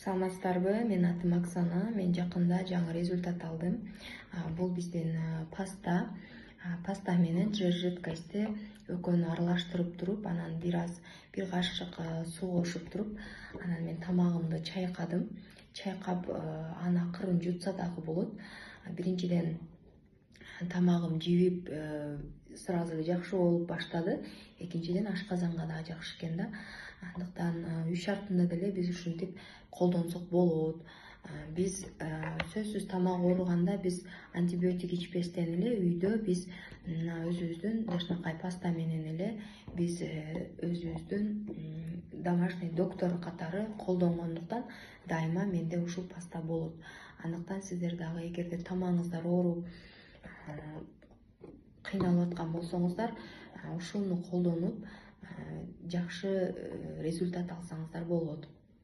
Саламатсыздарбы? Мен атым Оксана. Мен жакында жаңы результат алдым. Бул биздин паста. Паста менен жидкостьти экөөнү аралаштырып туруп, анан бир кашык суу кошуп туруп, анан мен тамагымды чайкадым. Чайкап, аны акырын жутса дагы болот. Биринчиден тамагым жибип, сразу эле жакшы болуп баштады. Экинчиден ашказанга дагы жакшы экен да. Андыктан үй шартында деле биз ушинтип колдонсок болот. Биз сөзсүз тамак ооруганда биз антибиотик ичпестен эле үйдө биз өзүбүздүн жакшынакай паста менен эле биз өзүбүздүн домашний доктор катары колдонгондуктан дайыма менде ушул паста болот. Андыктан сиздер дагы эгерде тамагыңыздар ооруп кыйналып аткан болсоңуздар, ушуну колдонуп жакшы результат алсаңыздар болот.